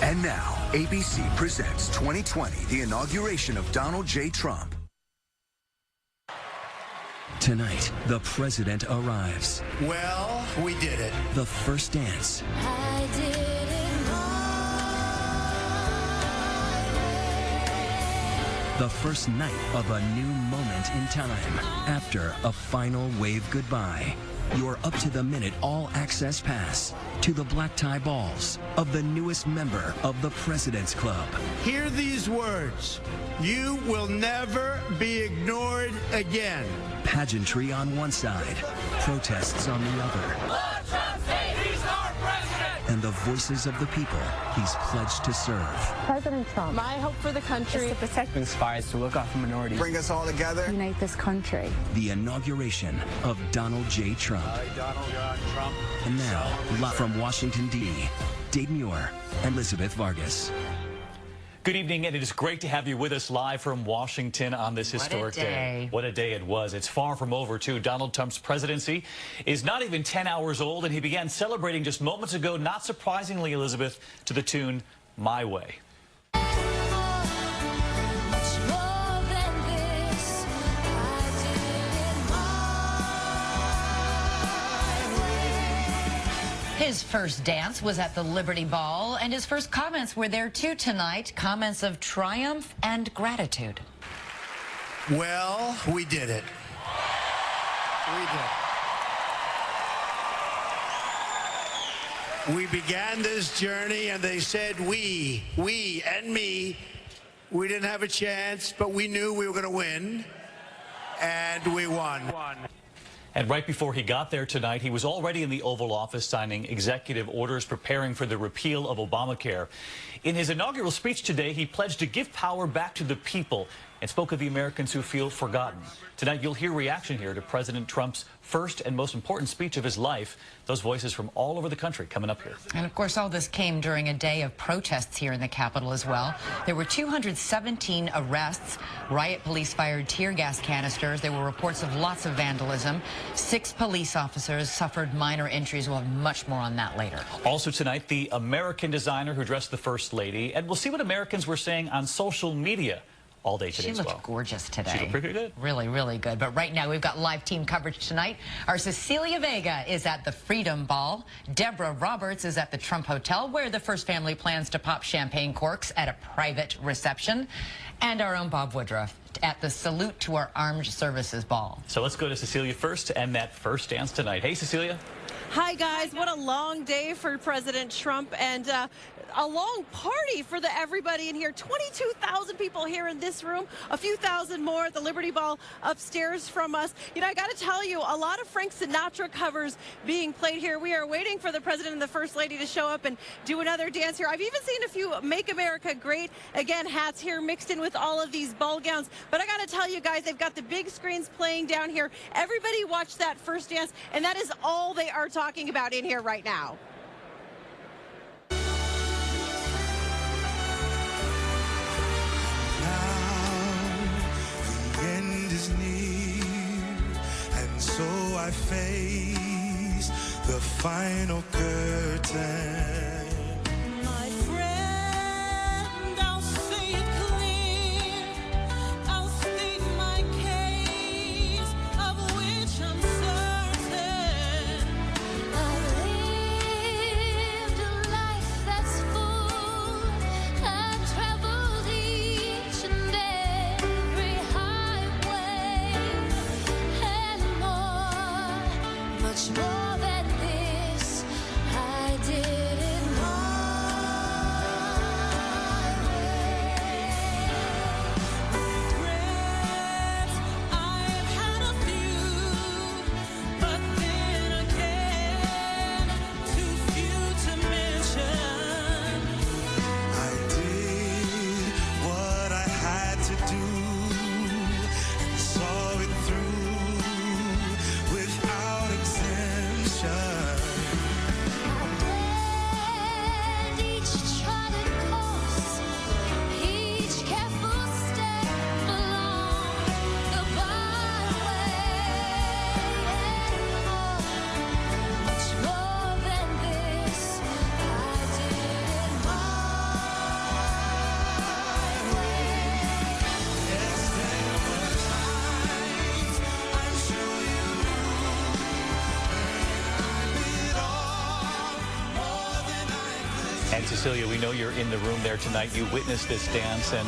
And now, ABC presents 2020, the inauguration of Donald J. Trump. Tonight, the president arrives. Well, we did it. The first dance. I did it my way. The first night of a new moment in time. After a final wave goodbye. Your up-to-the-minute all-access pass to the black tie balls of the newest member of the President's Club. Hear these words. You will never be ignored again. Pageantry on one side, protests on the other. He's our president! And the voices of the people he's pledged to serve. President Trump. My hope for the country is to protect, inspires to look out for minorities. Bring us all together. unite this country. The inauguration of Donald J. Trump. Donald John Trump. And now, live from Washington, D.C., Dave Muir and Elizabeth Vargas. Good evening, and it is great to have you with us live from Washington on this historic day. What a day it was. It's far from over, too. Donald Trump's presidency is not even 10 hours old, and he began celebrating just moments ago, not surprisingly, Elizabeth, to the tune My Way. His first dance was at the Liberty Ball, and his first comments were there too tonight. Comments of triumph and gratitude. Well, we did it. We did. We began this journey, and they said we and me, we didn't have a chance, but we knew we were going to win, and we won. And right before he got there tonight, he was already in the Oval Office signing executive orders preparing for the repeal of Obamacare. In his inaugural speech today, he pledged to give power back to the people and spoke of the Americans who feel forgotten. Tonight, you'll hear reaction here to President Trump's first and most important speech of his life. Those voices from all over the country coming up here. And of course, all this came during a day of protests here in the Capitol as well. There were 217 arrests. Riot police fired tear gas canisters. There were reports of lots of vandalism. 6 police officers suffered minor injuries. We'll have much more on that later. Also tonight, the American designer who dressed the First Lady. And we'll see what Americans were saying on social media all day today as well. She looked gorgeous today. She looked pretty good. Really, really good. But right now, we've got live team coverage tonight. Our Cecilia Vega is at the Freedom Ball. Deborah Roberts is at the Trump Hotel, where the First Family plans to pop champagne corks at a private reception. And our own Bob Woodruff at the Salute to Our Armed Services Ball. So let's go to Cecilia first to end that first dance tonight. Hey, Cecilia. Hi, guys. What a long day for President Trump, and a long party for everybody in here. 22,000 people here in this room, a few thousand more at the Liberty Ball upstairs from us. You know, I got to tell you, a lot of Frank Sinatra covers being played here. We are waiting for the President and the First Lady to show up and do another dance here. I've even seen a few Make America Great Again hats here mixed in with all of these ball gowns. But I got to tell you guys, they've got the big screens playing down here. Everybody watched that first dance, and that is all they are talking about in here right now. So I face the final curtain. My friend, I'll say it clear. I'll state my case, of which I'm certain. I've lived a life that's full. I've traveled each and every highway, and much more than this, I did it And Cecilia, we know you're in the room there tonight. You witnessed this dance and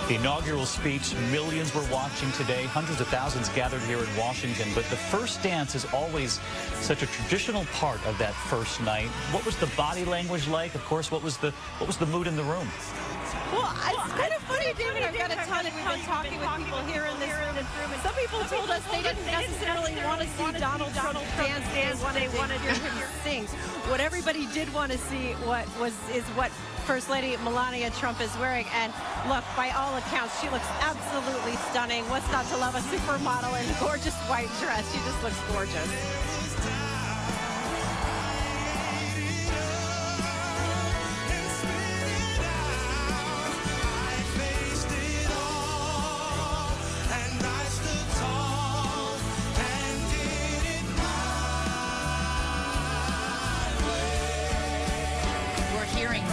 the inaugural speech. Millions were watching today. Hundreds of thousands gathered here in Washington. But the first dance is always such a traditional part of that first night. What was the body language like? Of course, what was the mood in the room? Well, it's kind of funny, David. I've got a ton. We've been talking with people here in this room, and some people told us they didn't necessarily want to see Donald Trump dance. They wanted to hear him sing. What everybody did want to see is what First Lady Melania Trump is wearing. And look, by all accounts, she looks absolutely stunning. What's not to love a supermodel in a gorgeous white dress? She just looks gorgeous.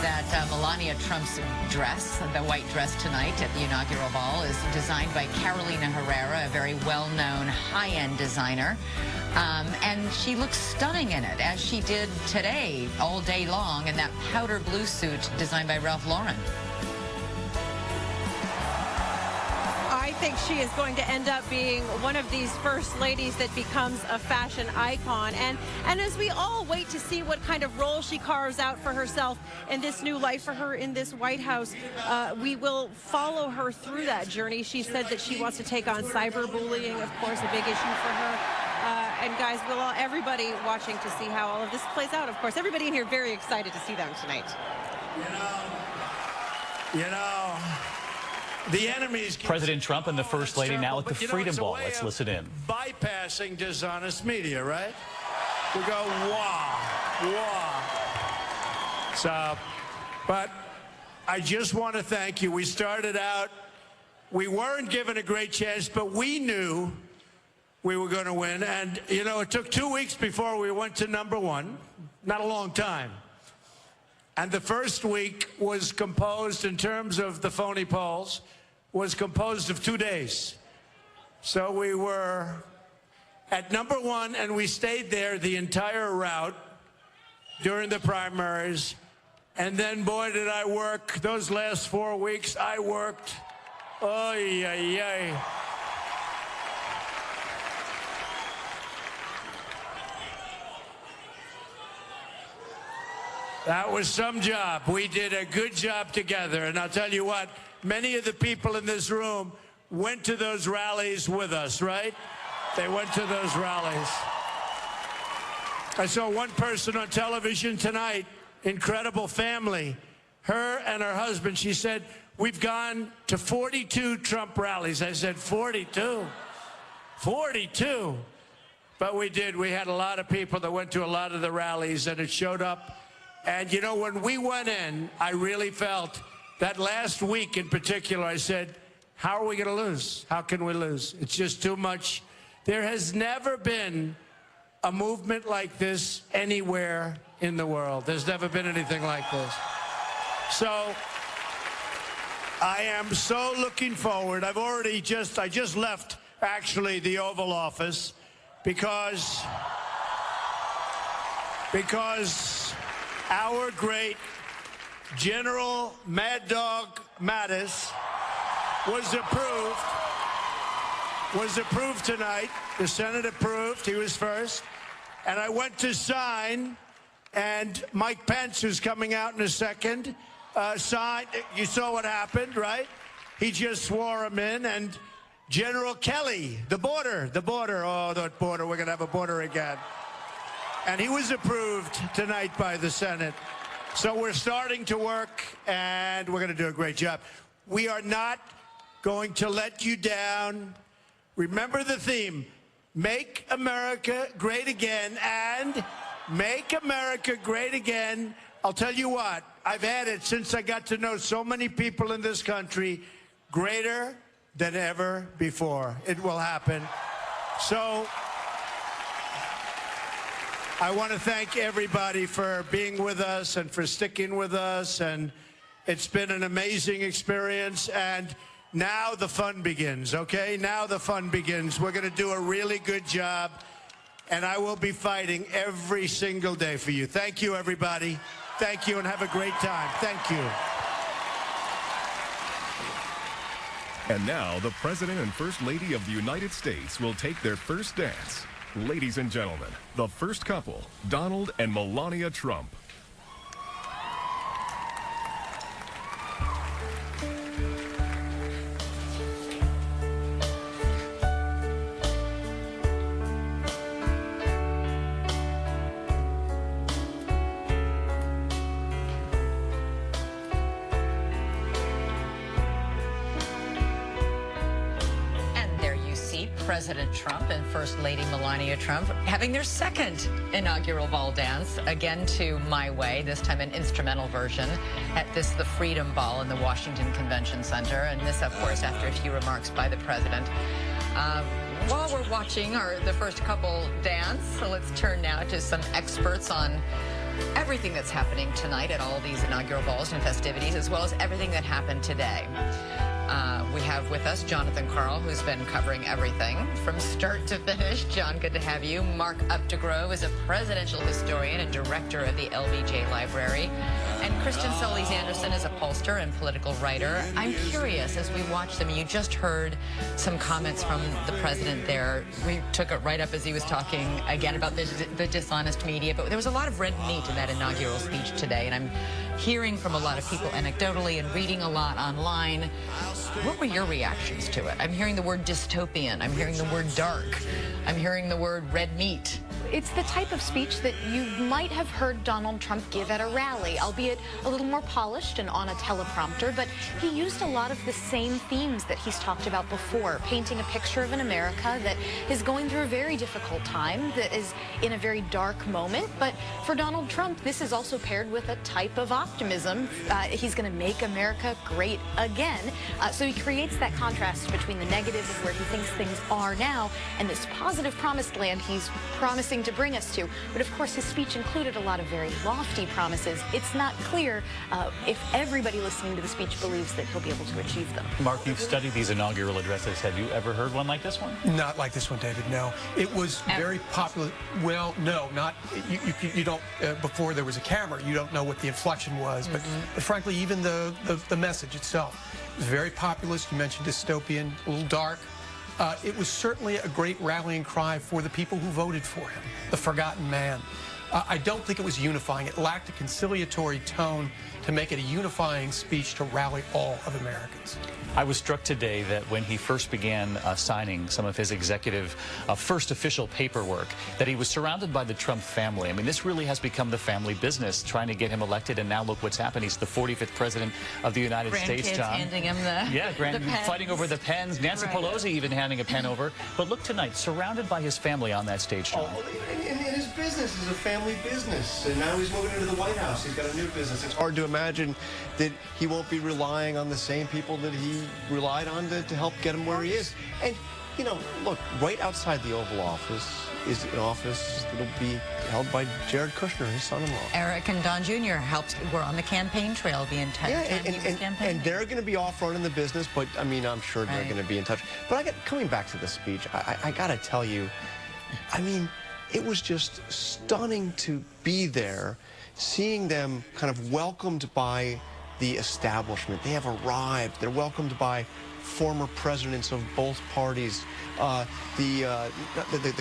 That Melania Trump's dress, the white dress tonight at the inaugural ball, is designed by Carolina Herrera, a very well-known high-end designer. And she looks stunning in it, as she did today all day long in that powder blue suit designed by Ralph Lauren. I think she is going to end up being one of these first ladies that becomes a fashion icon. And as we all wait to see what kind of role she carves out for herself in this new life for her in this White House, we will follow her through that journey. She said that she wants to take on cyberbullying, of course, a big issue for her. And guys, everybody watching to see how all of this plays out. Of course, everybody in here very excited to see them tonight. You know, the enemies. President Trump and the First Lady now at the Freedom Ball. Let's listen in. Bypassing dishonest media, right? We go, wah, wah. So, but I just want to thank you. We started out, we weren't given a great chance, but we knew we were going to win. And, you know, it took 2 weeks before we went to #1. Not a long time. And the first week was composed, in terms of the phony polls, was composed of 2 days. So we were at #1, and we stayed there the entire route during the primaries. And then, boy, did I work. Those last 4 weeks, I worked. Oy, ay, ay. That was some job. We did a good job together. And I'll tell you what, many of the people in this room went to those rallies with us, right? They went to those rallies. I saw one person on television tonight, incredible family. Her and her husband, she said, we've gone to 42 Trump rallies. I said, 42? 42? But we did. We had a lot of people that went to a lot of the rallies, and it showed up. And, you know, when we went in, I really felt that last week in particular, I said, how are we going to lose? How can we lose? It's just too much. There has never been a movement like this anywhere in the world. There's never been anything like this. So I am so looking forward. I just left, actually, the Oval Office because our great General Mad Dog Mattis was approved tonight. The Senate approved. He was first. And I went to sign, and Mike Pence, who's coming out in a second, signed. You saw what happened, right? He just swore him in. And General Kelly, the border, oh, that border, we're going to have a border again. And he was approved tonight by the Senate. So we're starting to work, and we're going to do a great job. We are not going to let you down. Remember the theme, Make America Great Again, and Make America Great Again. I'll tell you what, I've added, since I got to know so many people in this country, greater than ever before. It will happen. So I want to thank everybody for being with us and for sticking with us, and it's been an amazing experience, and now the fun begins, okay? Now the fun begins. We're going to do a really good job, and I will be fighting every single day for you. Thank you, everybody. Thank you, and have a great time. Thank you. And now, the President and First Lady of the United States will take their first dance. Ladies and gentlemen, the first couple, Donald and Melania Trump. President Trump and First Lady Melania Trump having their second inaugural ball dance, again to My Way, this time an instrumental version at the Freedom Ball in the Washington Convention Center. And this, of course, after a few remarks by the president. While we're watching the first couple dance, so let's turn now to some experts on everything that's happening tonight at all of these inaugural balls and festivities, as well as everything that happened today. We have with us Jonathan Karl, who's been covering everything from start to finish. John, good to have you. Mark Updegrove is a presidential historian and director of the LBJ Library. And Kristen Solis-Anderson is a pollster and political writer. I'm curious, as we watch them, you just heard some comments from the president there. We took it right up as he was talking again about the dishonest media, but there was a lot of red meat in that inaugural speech today, and I'm hearing from a lot of people anecdotally and reading a lot online. What were your reactions to it? I'm hearing the word dystopian. I'm hearing the word dark. I'm hearing the word red meat. It's the type of speech that you might have heard Donald Trump give at a rally, albeit a little more polished and on a teleprompter, but he used a lot of the same themes that he's talked about before, painting a picture of an America that is going through a very difficult time, that is in a very dark moment. But for Donald Trump, this is also paired with a type of optimism. He's going to make America great again. So he creates that contrast between the negative of where he thinks things are now and this positive promised land he's promising to bring us to. But of course, his speech included a lot of very lofty promises. It's not clear if everybody listening to the speech believes that he'll be able to achieve them. Mark, you've studied these inaugural addresses. Have you ever heard one like this one? Not like this one, David, no. It was very popular. Well, no, not. You don't, before there was a camera, you don't know what the inflection was. But frankly, even the message itself was very populist. You mentioned dystopian, a little dark. It was certainly a great rallying cry for the people who voted for him, the forgotten man. I don't think it was unifying. It lacked a conciliatory tone to make it a unifying speech to rally all of Americans. I was struck today that when he first began signing some of his executive first official paperwork, that he was surrounded by the Trump family. I mean, this really has become the family business, trying to get him elected, and now look what's happened. He's the 45th president of the United States, John. Handing him the fighting over the pens. Nancy Pelosi even handing a pen over. But look tonight, surrounded by his family on that stage, John. Oh, and his business is a family business, and now he's moving into the White House. He's got a new business. It's hard to imagine that he won't be relying on the same people that he relied on to help get him where he is. And, you know, look, right outside the Oval Office is an office that'll be held by Jared Kushner, his son-in-law. Eric and Don Jr. were on the campaign trail the entire time he was campaigning. And they're going to be off running the business, but, I mean, I'm sure they're going to be in touch. But coming back to the speech, I got to tell you, I mean, it was just stunning to be there, seeing them kind of welcomed by the establishment. They have arrived. They're welcomed by former presidents of both parties, the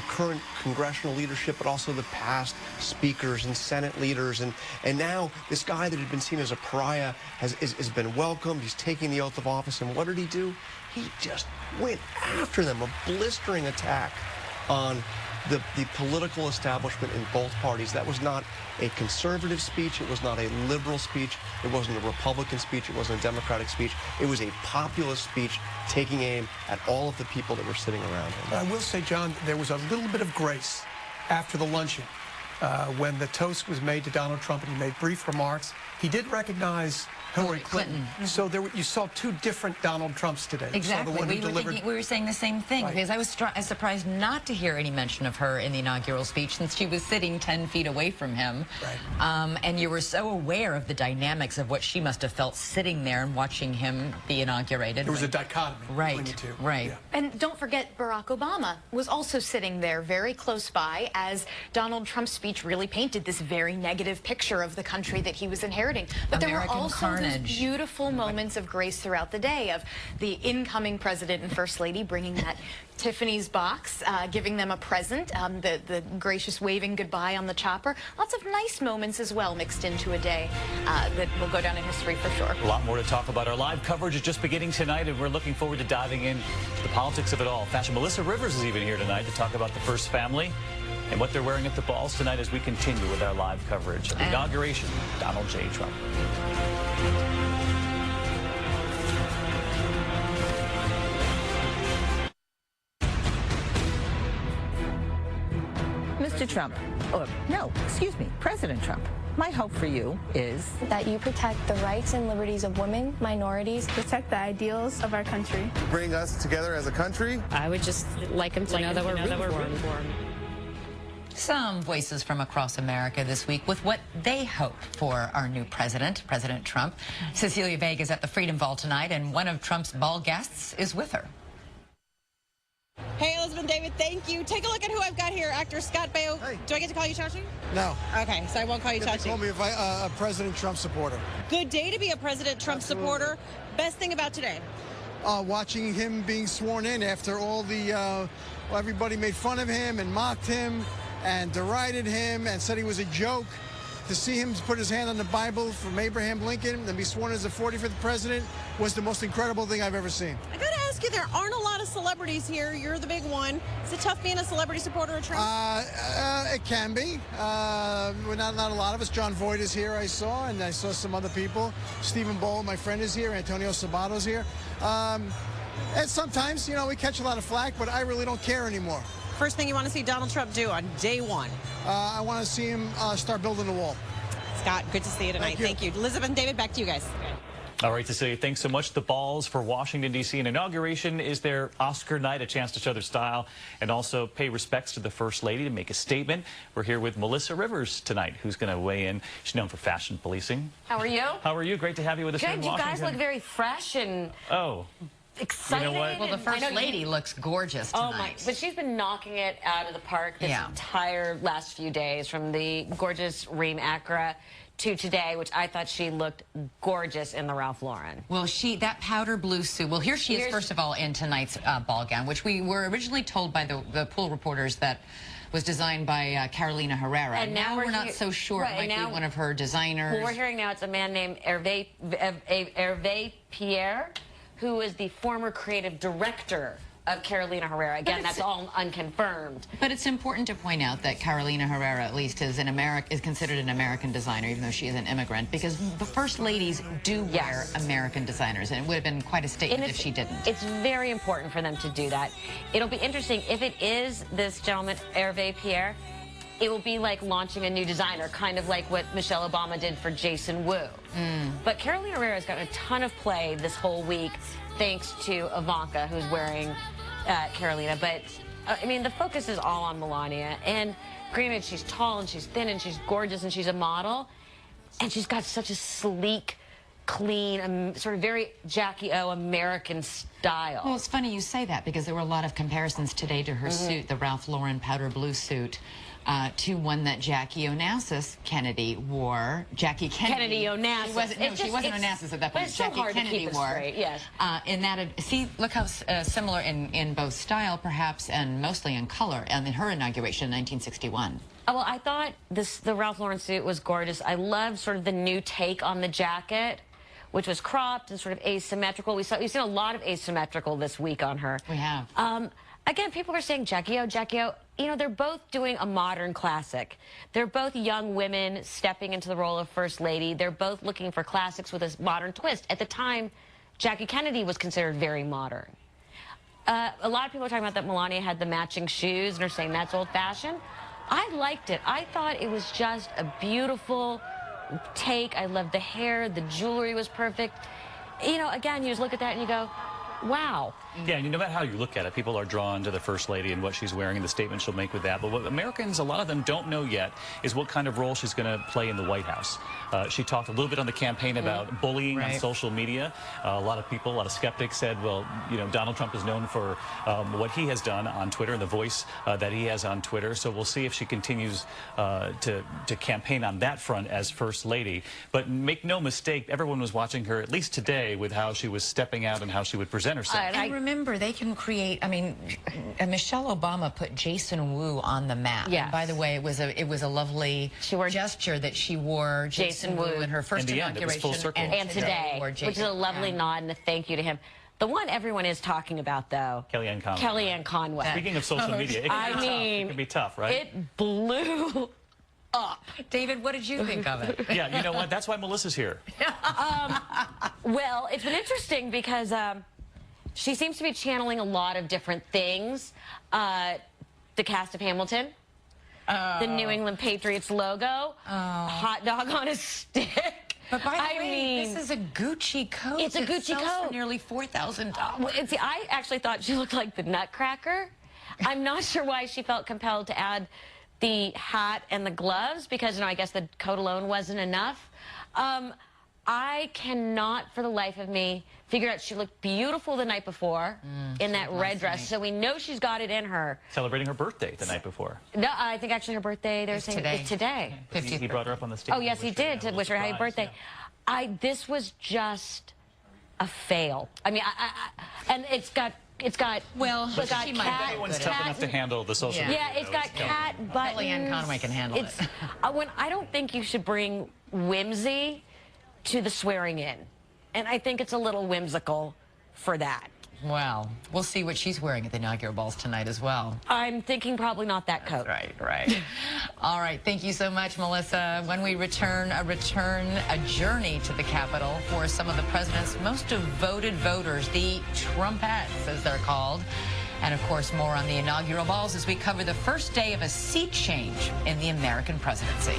current congressional leadership, but also the past speakers and Senate leaders. And now this guy that had been seen as a pariah has been welcomed. He's taking the oath of office. And what did he do? He just went after them, a blistering attack on the political establishment in both parties. That was not a conservative speech. It was not a liberal speech. It wasn't a Republican speech. It wasn't a Democratic speech. It was a populist speech taking aim at all of the people that were sitting around him. I will say, John, there was a little bit of grace after the luncheon when the toast was made to Donald Trump and he made brief remarks. He did recognize Hillary Clinton. So you saw two different Donald Trumps today. Exactly. You saw the one We were saying the same thing, Right. because I was surprised not to hear any mention of her in the inaugural speech, since she was sitting 10 feet away from him. Right. And you were so aware of the dynamics of what she must have felt sitting there and watching him be inaugurated. There was a dichotomy between the two. Right. Yeah. And don't forget, Barack Obama was also sitting there very close by, as Donald Trump's speech really painted this very negative picture of the country that he was inheriting. But there were also those beautiful moments of grace throughout the day, of the incoming president and first lady bringing that Tiffany's box, giving them a present, the gracious waving goodbye on the chopper. Lots of nice moments as well mixed into a day that will go down in history for sure. A lot more to talk about. Our live coverage is just beginning tonight, and we're looking forward to diving into the politics of it all. Fashion Melissa Rivers is even here tonight to talk about the first family and what they're wearing at the balls tonight as we continue with our live coverage of the inauguration of Donald J. Trump. Mr. Trump, or no, excuse me, President Trump, my hope for you is that you protect the rights and liberties of women, minorities, protect the ideals of our country, bring us together as a country. I would just like him to know that we're rooting for him. Some voices from across America this week with what they hope for our new president, President Trump. Cecilia Vega is at the Freedom Ball tonight, and one of Trump's ball guests is with her. Hey, Elizabeth and David, thank you. Take a look at who I've got here. Actor Scott Baio. Hey. Do I get to call you Chachi? No. Okay, so I won't call you Chachi. Call me a President Trump supporter. Good day to be a President Trump supporter. Best thing about today? Watching him being sworn in after all the, everybody made fun of him and mocked him and derided him and said he was a joke. To see him put his hand on the Bible from Abraham Lincoln and be sworn as the 45th president was the most incredible thing I've ever seen. I gotta ask you, there aren't a lot of celebrities here. You're the big one. Is it tough being a celebrity supporter of Trump? It can be. Not a lot of us. John Voight is here, I saw, and I saw some other people. Stephen Boll, my friend, is here. Antonio Sabato's here. And sometimes, you know, we catch a lot of flack, but I really don't care anymore. First thing you want to see Donald Trump do on day one? I want to see him start building the wall. Scott, good to see you tonight. Thank you. Elizabeth and David, back to you guys. All right, Cecilia, thanks so much. The balls for Washington, D.C. and inauguration is their Oscar night, a chance to show their style and also pay respects to the First Lady, to make a statement. We're here with Melissa Rivers tonight, who's going to weigh in. She's known for fashion policing. How are you? How are you? Great to have you with us here in Good. You Washington. guys look very fresh and excited. You know what? Well, the First Lady looks gorgeous tonight. Oh my! But she's been knocking it out of the park this entire last few days, from the gorgeous Reem Acra to today, which I thought she looked gorgeous in the Ralph Lauren. Well, that powder blue suit. Well, here she is, first of all, in tonight's ball gown, which we were originally told by the pool reporters that was designed by Carolina Herrera. And now we're not so sure it might be one of her designers. Well, we're hearing now it's a man named Hervé Pierre, who is the former creative director of Carolina Herrera. Again, that's all unconfirmed. But it's important to point out that Carolina Herrera, at least, is considered an American designer, even though she is an immigrant, because the First Ladies do wear American designers, and it would have been quite a statement if she didn't. It's very important for them to do that. It'll be interesting if it is this gentleman, Hervé Pierre. It will be like launching a new designer, kind of like what Michelle Obama did for Jason Wu. But Carolina Herrera has gotten a ton of play this whole week, thanks to Ivanka, who's wearing Carolina. But, I mean, the focus is all on Melania. And granted, she's tall and she's thin and she's gorgeous and she's a model. And she's got such a sleek, clean, sort of very Jackie O American style. Well, it's funny you say that, because there were a lot of comparisons today to her suit, the Ralph Lauren powder blue suit, to one that Jackie Onassis Kennedy wore. Jackie Kennedy Onassis. She wasn't Onassis at that point. But it's so hard to keep it straight, yes. In that, look how similar in both style, perhaps, and mostly in color, and in her inauguration in 1961. Well, I thought the Ralph Lauren suit was gorgeous. I loved sort of the new take on the jacket, which was cropped and sort of asymmetrical. We've seen a lot of asymmetrical this week on her. We have. Again, people are saying Jackie O, Jackie O. You know, they're both doing a modern classic. They're both young women stepping into the role of First Lady. They're both looking for classics with a modern twist. At the time, Jackie Kennedy was considered very modern. A lot of people are talking about that Melania had the matching shoes and are saying that's old-fashioned. I liked it. I thought it was just a beautiful, take. I loved the hair. The jewelry was perfect. You know, again, you just look at that and you go, wow. Yeah, and no matter how you look at it, people are drawn to the First Lady and what she's wearing and the statement she'll make with that. But what Americans, a lot of them don't know yet, is what kind of role she's going to play in the White House. She talked a little bit on the campaign about bullying on social media. A lot of people, a lot of skeptics said, well, you know, Donald Trump is known for what he has done on Twitter and the voice that he has on Twitter. So we'll see if she continues to campaign on that front as First Lady. But make no mistake, everyone was watching her, at least today, with how she was stepping out and how she would present herself. And remember, they can create, I mean, Michelle Obama put Jason Wu on the map. Yes. And by the way, it was a lovely gesture that she wore Jason Wu in her first inauguration. And today, which is a lovely nod and a thank you to him. The one everyone is talking about, though, Kellyanne Conway. Kellyanne Conway. Speaking of social media, it can be tough, right? It blew up. David, what did you think of it? Yeah, you know what? That's why Melissa's here. Well, it's been interesting because she seems to be channeling a lot of different things. The cast of Hamilton, the New England Patriots logo, hot dog on a stick. But by the way, this is a Gucci coat. It's a Gucci coat. For nearly $4,000. Well, see, I actually thought she looked like the Nutcracker. I'm not sure why she felt compelled to add the hat and the gloves because, you know, I guess the coat alone wasn't enough. I cannot, for the life of me, figure out she looked beautiful the night before in that red dress. So we know she's got it in her. Celebrating her birthday the night before. No, I think actually her birthday, they're saying it's today. He brought her up on the stage. Oh, yes, he did, to wish her happy birthday. Yeah. This was just a fail. I mean, and it's got well, it's got everyone's tough enough to handle the social media. Yeah, it's got cat buttons. Kellyanne Conway can handle it. I don't think you should bring whimsy to the swearing in. And I think it's a little whimsical for that. Well, we'll see what she's wearing at the inaugural balls tonight as well. I'm thinking probably not that coat. Right. All right, thank you so much, Melissa. When we return, a journey to the Capitol for some of the president's most devoted voters, the Trumpettes, as they're called. And, of course, more on the inaugural balls as we cover the first day of a seat change in the American presidency.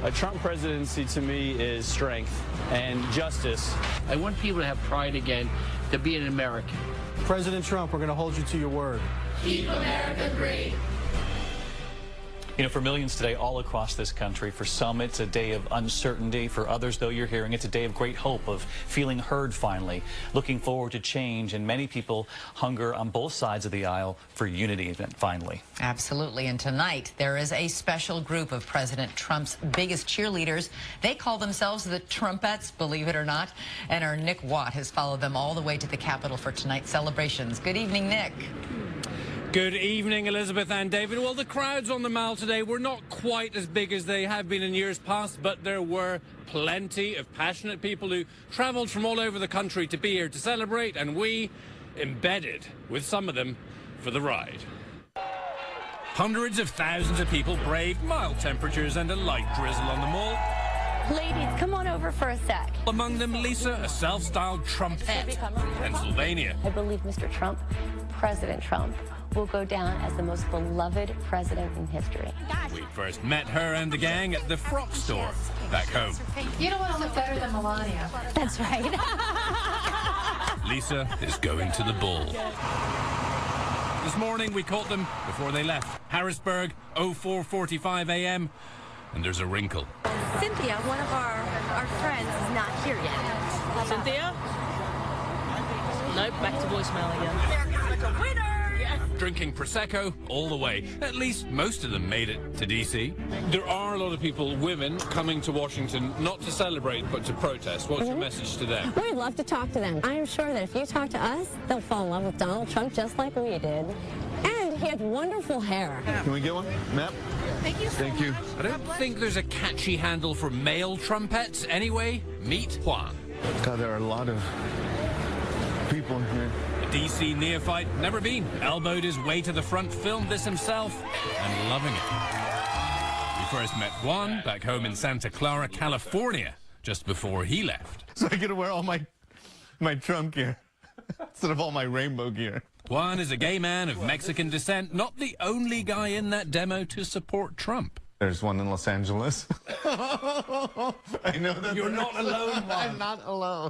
A Trump presidency to me is strength and justice. I want people to have pride again, to be an American. President Trump, we're going to hold you to your word. Keep America great. You know, for millions today all across this country, for some it's a day of uncertainty. For others, though, you're hearing it's a day of great hope, of feeling heard finally, looking forward to change. And many people hunger on both sides of the aisle for unity finally. Absolutely. And tonight, there is a special group of President Trump's biggest cheerleaders. They call themselves the Trumpettes, believe it or not. And our Nick Watt has followed them all the way to the Capitol for tonight's celebrations. Good evening, Nick. Good evening, Elizabeth and David. Well, the crowds on the Mall today were not quite as big as they have been in years past, but there were plenty of passionate people who travelled from all over the country to be here to celebrate, and we embedded with some of them for the ride. Hundreds of thousands of people braved mild temperatures and a light drizzle on the Mall. Ladies, come on over for a sec. Among them, Lisa, a self-styled Trumpette from Pennsylvania. I believe Mr. Trump, President Trump, will go down as the most beloved president in history. We first met her and the gang at the frock store back home. You don't want to look better than Melania. That's right. Lisa is going to the ball. This morning we caught them before they left. Harrisburg, 04:45 a.m. And there's a wrinkle. Cynthia, one of our friends, is not here yet. Cynthia? Nope, back to voicemail again. Winner! Drinking Prosecco all the way. At least most of them made it to D.C. There are a lot of people, women, coming to Washington not to celebrate but to protest. What's your message to them? We'd love to talk to them. I am sure that if you talk to us, they'll fall in love with Donald Trump just like we did. And he had wonderful hair. Can we get one? Map? Thank you so Thank you. I don't think there's a catchy handle for male Trumpettes. Anyway, meet Juan. God, there are a lot of people here. A D.C. neophyte, never been. Elbowed his way to the front, filmed this himself, and loving it. We first met Juan back home in Santa Clara, California, just before he left. So I get to wear all my Trump gear instead of all my rainbow gear. Juan is a gay man of Mexican descent, not the only guy in that demo to support Trump. There's one in Los Angeles. I know that. You're not alone, Juan. I'm not alone.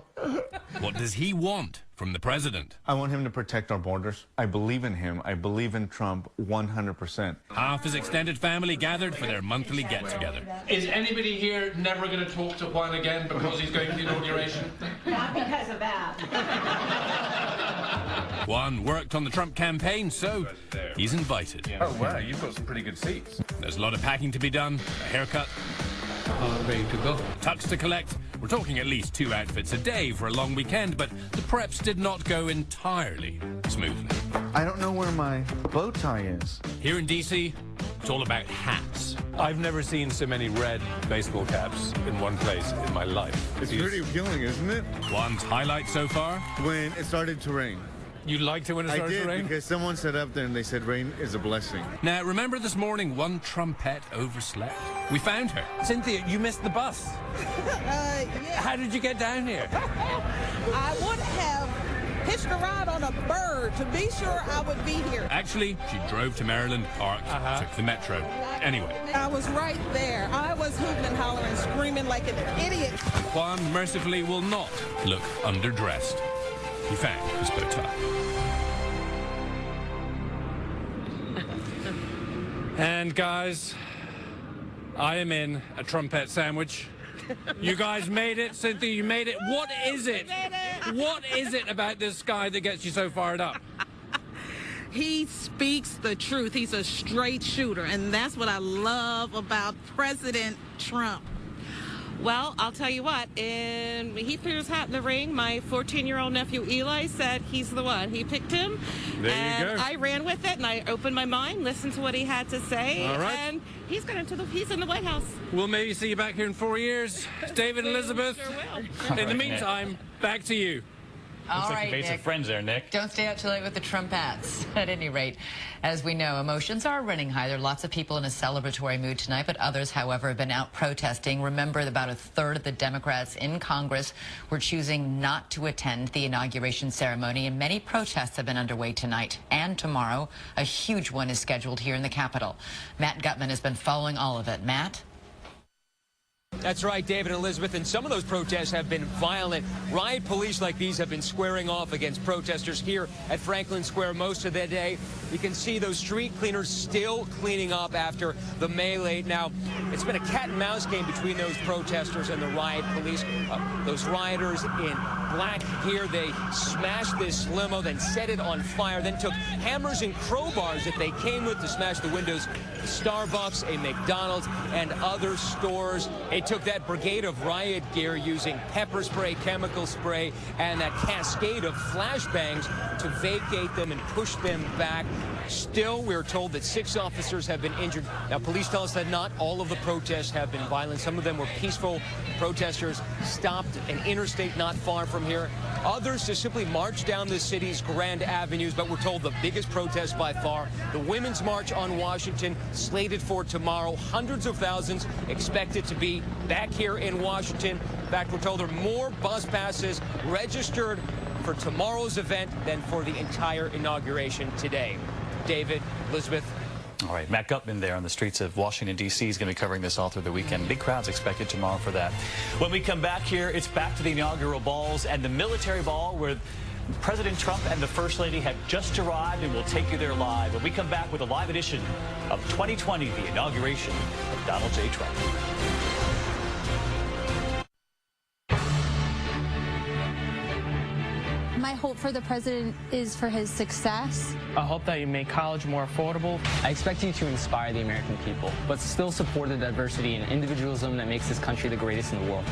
What does he want from the president? I want him to protect our borders. I believe in him. I believe in Trump 100%. Half his extended family gathered for their monthly get-together. Is anybody here never going to talk to Juan again because he's going to the inauguration? Not because of that. Juan worked on the Trump campaign, so he's invited. Oh, wow, you've got some pretty good seats. There's a lot of packing to be done, a haircut, Ready to go. tux to collect. We're talking at least 2 outfits a day for a long weekend, but the preps did not go entirely smoothly. I don't know where my bow tie is. Here in D.C., it's all about hats. I've never seen so many red baseball caps in one place in my life. It's pretty appealing, isn't it? Juan's highlight so far? When it started to rain. You liked it when it started to rain? Because someone sat up there and they said rain is a blessing. Now, remember this morning one Trumpette overslept? We found her. Cynthia, you missed the bus. Yeah. How did you get down here? I would have hitched a ride on a bird to be sure I would be here. Actually, she drove to Maryland, parked, took the metro. Anyway. I was right there. I was hooting and hollering, screaming like an idiot. Juan mercifully will not look underdressed. He found his bow tie. And guys, I am in a Trumpette sandwich. You guys made it. Cynthia, you made it. What is it? What is it about this guy that gets you so fired up? He speaks the truth. He's a straight shooter, and that's what I love about President Trump. Well, I'll tell you what, when he threw his hat in the ring, my 14-year-old nephew Eli said he's the one. He picked him, There you go. I ran with it, and I opened my mind, listened to what he had to say, All right. and he's in the White House. We'll maybe see you back here in 4 years. David, Elizabeth, in the meantime, back to you. All right, you made some Nick. friends there, Nick. Don't stay out too late with the Trumpettes. At any rate, as we know, emotions are running high. There are lots of people in a celebratory mood tonight, but others, however, have been out protesting. Remember, about a third of the Democrats in Congress were choosing not to attend the inauguration ceremony, and many protests have been underway tonight and tomorrow. A huge one is scheduled here in the Capitol. Matt Gutman has been following all of it. Matt? That's right, David and Elizabeth, and some of those protests have been violent. Riot police like these have been squaring off against protesters here at Franklin Square most of the day. You can see those street cleaners still cleaning up after the melee. Now, it's been a cat and mouse game between those protesters and the riot police. Those rioters in black gear, they smashed this limo, then set it on fire, then took hammers and crowbars that they came with to smash the windows of Starbucks, a McDonald's, and other stores. They took that brigade of riot gear using pepper spray, chemical spray, and that cascade of flashbangs to vacate them and push them back. Still, we're told that 6 officers have been injured. Now, police tell us that not all of the protests have been violent. Some of them were peaceful. Protesters stopped an interstate not far from here. Others just simply marched down the city's grand avenues, but we're told the biggest protest by far, the Women's March on Washington, slated for tomorrow. Hundreds of thousands expected to be back here in Washington. In fact, we're told there are more bus passes registered for tomorrow's event than for the entire inauguration today. David, Elizabeth. All right, Matt Gutman there on the streets of Washington, D.C. is going to be covering this all through the weekend. Big crowds expected tomorrow for that. When we come back here, it's back to the inaugural balls and the military ball where President Trump and the First Lady have just arrived, and we'll take you there live. When we come back with a live edition of 2020, the inauguration of Donald J. Trump. My hope for the president is for his success. I hope that you make college more affordable. I expect you to inspire the American people, but still support the diversity and individualism that makes this country the greatest in the world.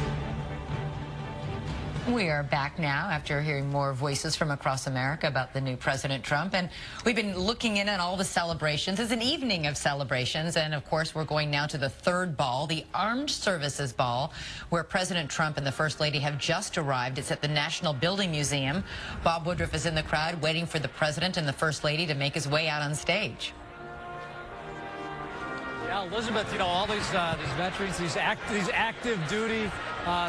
We are back now after hearing more voices from across America about the new President Trump. And we've been looking in at all the celebrations. It's an evening of celebrations. And, of course, we're going now to the third ball, the Armed Services Ball, where President Trump and the First Lady have just arrived. It's at the National Building Museum. Bob Woodruff is in the crowd waiting for the President and the First Lady to make his way out on stage. Yeah, Elizabeth, you know, all these veterans, these active duty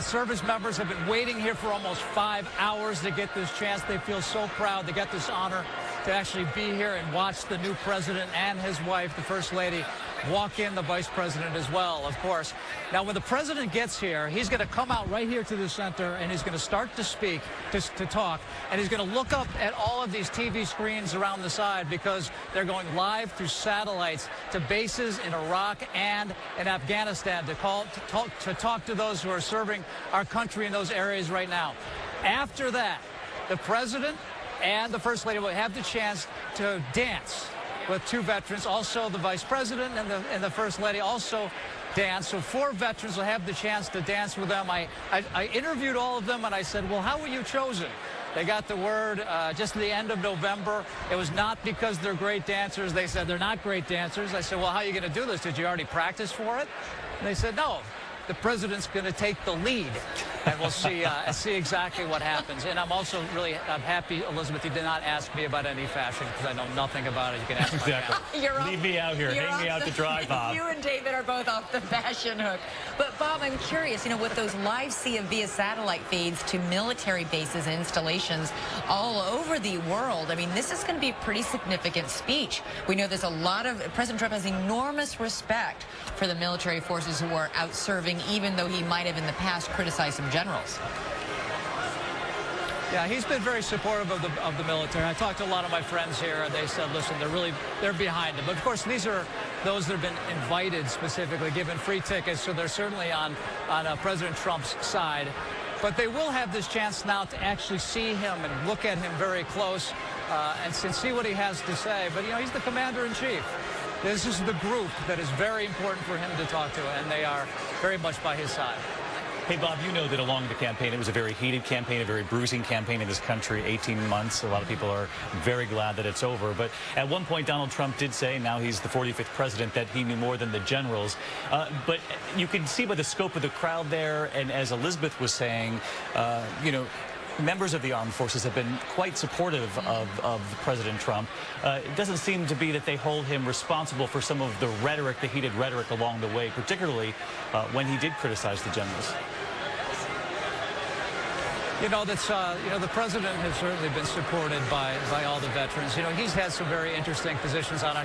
service members have been waiting here for almost 5 hours to get this chance. They feel so proud to get this honor to actually be here and watch the new president and his wife, the First Lady, walk in, the Vice President as well, of course. Now, when the President gets here, he's going to come out right here to the center, and he's going to start to speak, to talk, and he's going to look up at all of these TV screens around the side because they're going live through satellites to bases in Iraq and in Afghanistan to talk to those who are serving our country in those areas right now. After that, the President and the First Lady will have the chance to dance with two veterans. Also, the Vice President and the First Lady also dance. So 4 veterans will have the chance to dance with them. I interviewed all of them, and I said, well, how were you chosen? They got the word just at the end of November. It was not because they're great dancers. They said they're not great dancers. I said, well, how are you going to do this? Did you already practice for it? And they said, no. The President's going to take the lead, and we'll see exactly what happens. And I'm also really happy, Elizabeth, you did not ask me about any fashion because I know nothing about it. You can ask my dad. Leave me out here. Hang me out to dry, Bob. You and David are both off the fashion hook. But, Bob, I'm curious, you know, with those live via satellite feeds to military bases and installations all over the world, I mean, this is going to be a pretty significant speech. We know there's a lot of, President Trump has enormous respect for the military forces who are out serving, even though he might have in the past criticized some generals. Yeah, he's been very supportive of the military. I talked to a lot of my friends here, and they said, listen, they're behind him. But, of course, these are those that have been invited specifically, given free tickets, so they're certainly on President Trump's side. But they will have this chance now to actually see him and look at him very close and see what he has to say. But, you know, he's the commander-in-chief. This is the group that is very important for him to talk to, and they are very much by his side. Hey, Bob, you know that along the campaign, it was a very heated campaign, a very bruising campaign in this country, 18 months. A lot of people are very glad that it's over. But at one point, Donald Trump did say, now he's the 45th president, that he knew more than the generals. But you can see by the scope of the crowd there, and as Elizabeth was saying, you know, members of the armed forces have been quite supportive of President Trump. It doesn't seem to be that they hold him responsible for some of the rhetoric, the heated rhetoric along the way, particularly when he did criticize the generals. You know, that's, you know, the president has certainly been supported by all the veterans. You know, he's had some very interesting positions on it.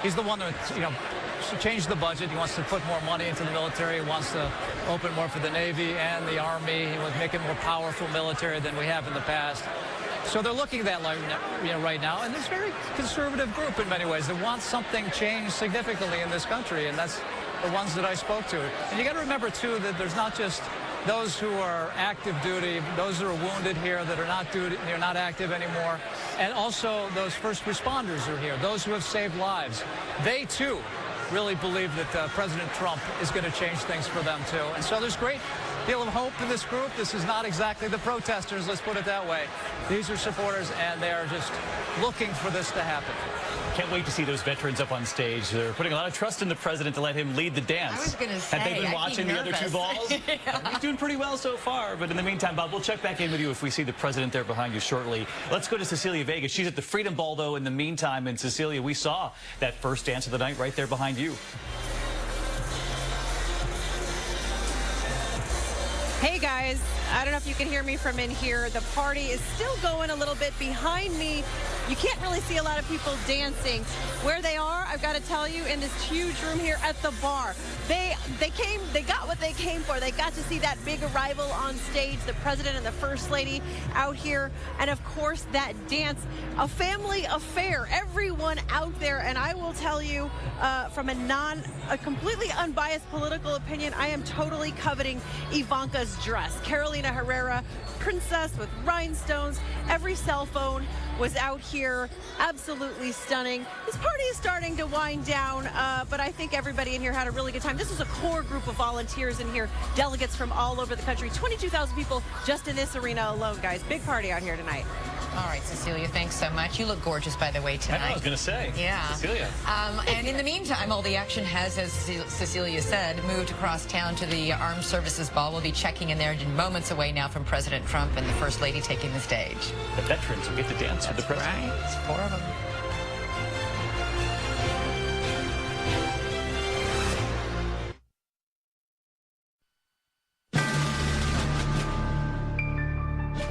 He's the one that, you know, changed the budget. He wants to put more money into the military. He wants to open more for the Navy and the Army. He wants to make a more powerful military than we have in the past. So they're looking at that, like, you know, right now. And there's a very conservative group in many ways that wants something changed significantly in this country. And that's the ones that I spoke to. And you got to remember, too, that there's not just those who are active duty, those that are wounded here that are not active anymore, and also those first responders who are here, those who have saved lives. They, too, really believe that President Trump is going to change things for them, too. And so there's a great deal of hope in this group. This is not exactly the protesters, let's put it that way. These are supporters, and they are just looking for this to happen. Can't wait to see those veterans up on stage. They're putting a lot of trust in the president to let him lead the dance. I was going to say, have they been watching the other 2 balls? Yeah. He's doing pretty well so far. But in the meantime, Bob, we'll check back in with you if we see the president there behind you shortly. Let's go to Cecilia Vega. She's at the Freedom Ball, though, in the meantime. And Cecilia, we saw that first dance of the night right there behind you. Hey guys, I don't know if you can hear me from in here. The party is still going a little bit behind me. You can't really see a lot of people dancing. Where they are, I've got to tell you, in this huge room here at the bar. They got what they came for. They got to see that big arrival on stage, the president and the first lady out here, and of course that dance, a family affair. Everyone out there, and I will tell you, from a completely unbiased political opinion, I am totally coveting Ivanka's dress. Carolina Herrera, princess with rhinestones. Every cell phone was out here. Absolutely stunning. This party is starting to wind down, but I think everybody in here had a really good time. This was a core group of volunteers in here, delegates from all over the country. 22,000 people just in this arena alone, guys. Big party out here tonight. All right, Cecilia, thanks so much. You look gorgeous, by the way, tonight. I was going to say. Yeah. Cecilia. And in the meantime, all the action has, as Cecilia said, moved across town to the Armed Services Ball. We'll be checking in there moments away now from President Trump and the First Lady taking the stage. The veterans will get to dance with the president. Right. It's 4 of them.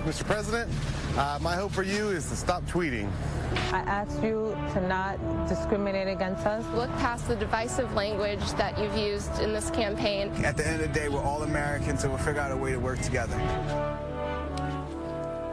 Mr. President, my hope for you is to stop tweeting. I ask you to not discriminate against us. Look past the divisive language that you've used in this campaign. At the end of the day, we're all Americans, so we'll figure out a way to work together.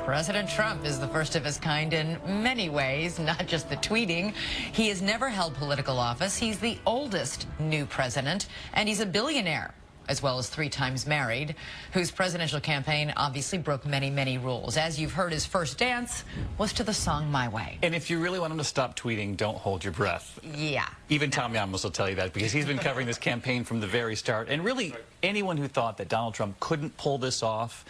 President Trump is the first of his kind in many ways, not just the tweeting. He has never held political office. He's the oldest new president, and he's a billionaire, as well as 3 times married, whose presidential campaign obviously broke many, many rules. As you've heard, his first dance was to the song My Way. And if you really want him to stop tweeting, don't hold your breath. Yeah. Even Tom Yamos will tell you that, because he's been covering this campaign from the very start. And really, anyone who thought that Donald Trump couldn't pull this off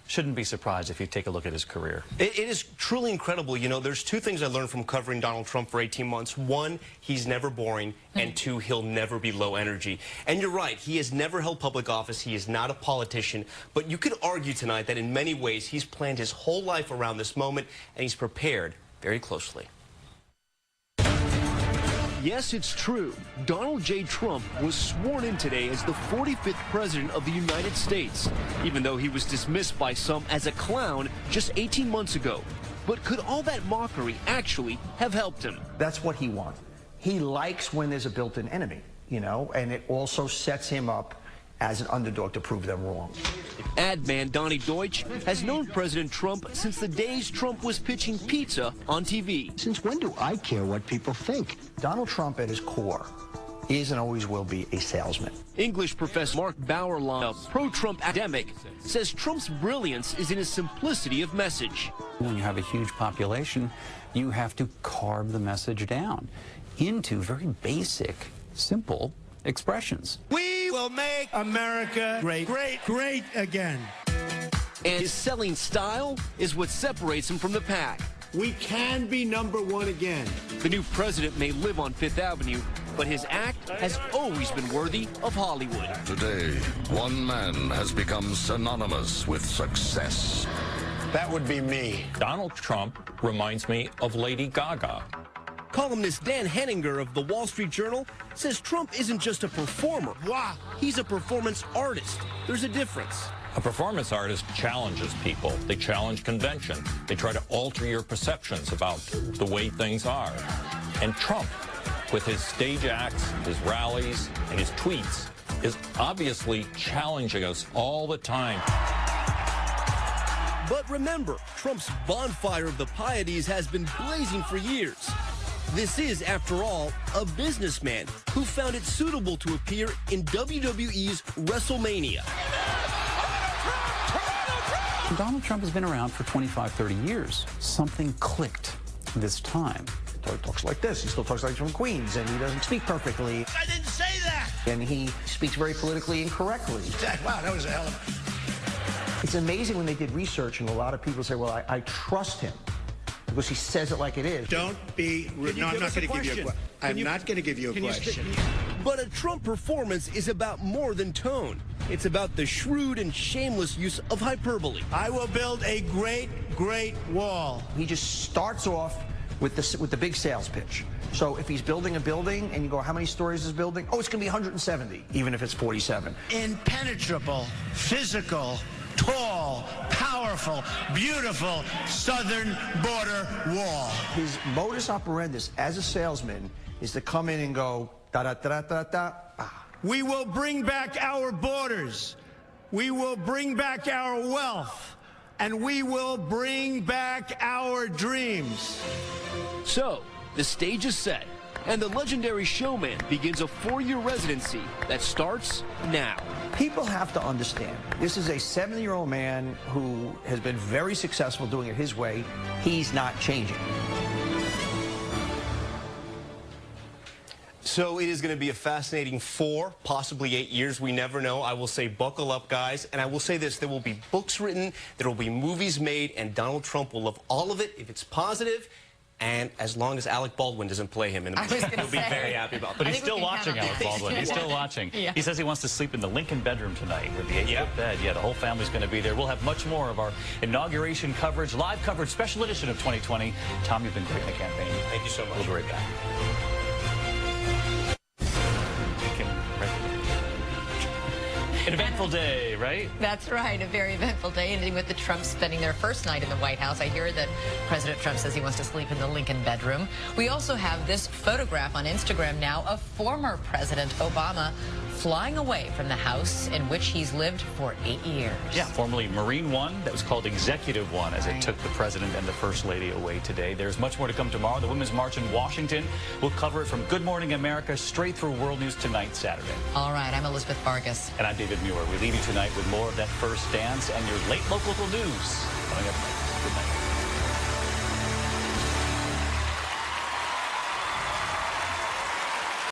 shouldn't be surprised if you take a look at his career. It is truly incredible. You know, there's 2 things I learned from covering Donald Trump for 18 months. 1, he's never boring, and 2, he'll never be low energy. And you're right, he has never held public office. He is not a politician. But you could argue tonight that in many ways he's planned his whole life around this moment, and he's prepared very closely. Yes, it's true. Donald J. Trump was sworn in today as the 45th president of the United States, even though he was dismissed by some as a clown just 18 months ago. But could all that mockery actually have helped him? That's what he wants. He likes when there's a built-in enemy, you know, and it also sets him up as an underdog to prove them wrong. Ad man Donnie Deutsch has known President Trump since the days Trump was pitching pizza on TV. Since when do I care what people think? Donald Trump at his core is and always will be a salesman. English professor Mark Bauerlein, a pro-Trump academic, says Trump's brilliance is in his simplicity of message. When you have a huge population, you have to carve the message down into very basic, simple expressions. We will make America great, great, great again. And his selling style is what separates him from the pack. We can be #1 again. The new president may live on Fifth Avenue, but his act has always been worthy of Hollywood. Today, one man has become synonymous with success. That would be me. Donald Trump reminds me of Lady Gaga. Columnist Dan Henninger of the Wall Street Journal says Trump isn't just a performer. Wow. He's a performance artist. There's a difference. A performance artist challenges people. They challenge convention. They try to alter your perceptions about the way things are. And Trump, with his stage acts, his rallies, and his tweets, is obviously challenging us all the time. But remember, Trump's bonfire of the pieties has been blazing for years. This is, after all, a businessman who found it suitable to appear in WWE's WrestleMania. Donald Trump has been around for 25, 30 years. Something clicked this time. He talks like this. He still talks like he's from Queens, and he doesn't speak perfectly. I didn't say that! And he speaks very politically incorrectly. Wow, that was a hell of It's amazing when they did research, and a lot of people say, well, I trust him because he says it like it is. Don't be rude. No, I'm not going to give you a question. I'm not going to give you a question. But a Trump performance is about more than tone. It's about the shrewd and shameless use of hyperbole. I will build a great, great wall. He just starts off with the big sales pitch. So if he's building a building and you go, how many stories is this building? Oh, it's going to be 170, even if it's 47. Impenetrable, physical, tall, powerful, beautiful southern border wall. His modus operandi as a salesman is to come in and go, da-da-da-da-da-da. We will bring back our borders. We will bring back our wealth. And we will bring back our dreams. So, the stage is set, and the legendary showman begins a 4-year residency that starts now. People have to understand, this is a 70-year-old man who has been very successful doing it his way. He's not changing. So it is going to be a fascinating 4, possibly 8 years. We never know. I will say buckle up, guys. And I will say this. There will be books written. There will be movies made. And Donald Trump will love all of it if it's positive. And as long as Alec Baldwin doesn't play him in the movie, he'll be very happy about that. But he's still watching Alec Baldwin. He's still watching. Yeah. He says he wants to sleep in the Lincoln bedroom tonight with the 8-foot bed. Yeah, the whole family's going to be there. We'll have much more of our inauguration coverage, live coverage, special edition of 2020. Tom, you've been great in the campaign. Thank you so much. We'll be right back. An eventful day, right? That's right, a very eventful day, ending with the Trumps spending their first night in the White House. I hear that President Trump says he wants to sleep in the Lincoln bedroom. We also have this photograph on Instagram now of former President Obama flying away from the house in which he's lived for 8 years. Yeah, formerly Marine One, that was called Executive One as it took the president and the first lady away today. There's much more to come tomorrow. The Women's March in Washington. We'll cover it from Good Morning America straight through World News Tonight, Saturday. All right, I'm Elizabeth Vargas. And I'm David Muir. We leave you tonight with more of that first dance and your late local news coming up next. Good night.